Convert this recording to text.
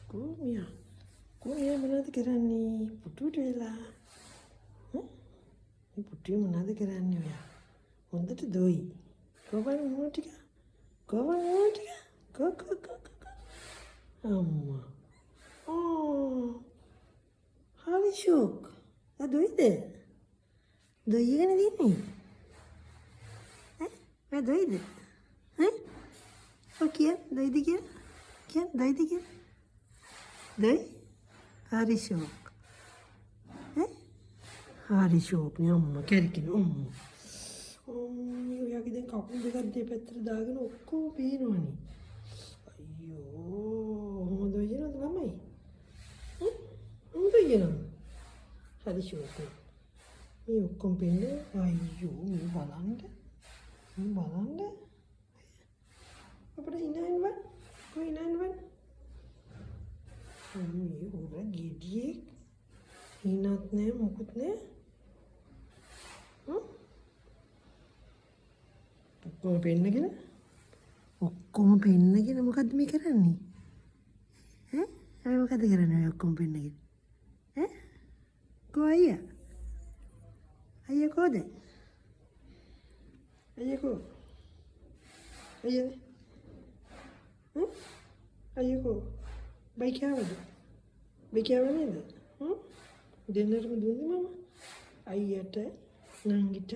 Kumiya මොනවද කරන්නේ? පුටුවට වෙලා. මේ පුටුවේ මොනවද කරන්නේ ඔයා? හොඳට දොයි. කොහොමද මොන ටික? කොහොමද මොන ටික? කො. අම්මා. හරි ෂෝක්. දොයිද? දොයිගෙන දින්නේ. දොයිද? ඔය දොයිද කියලා? දොයිද කියලා? දොයි? හරි ෂෝක්. හරි ෂෝක් නේ අම්මා කැරකින අම්මා. ඔයාගේ දැන් කකුල් දෙකක් දෙපැත්තට දාගෙන ඔක්කොම පේනවනේ. අයියෝ මොකද වෙනවද ළමයි? මොකද වෙනවද? හරි ෂෝක්. මේ ඔක්කොම පේන්නේ අයියෝ මේ බලන්න. අපිට හිනායින්වත් කොයි හිනායින්වත් මේ උර ගෙඩියේ හිනත් නෑ මොකුත් නෑ. ඔක්කොම පෙන්නගෙන මොකද්ද මේ කරන්නේ? මොකද කරන්නේ ඔක්කොම පෙන්නගෙන? කො අයියා? අයියා කොහෙද? අයියා කො? අයියා කො? බයික් ආවද? බයික් ආව නේද? දෙන්නටම දුන්නේ මම. අයියට නංගිට.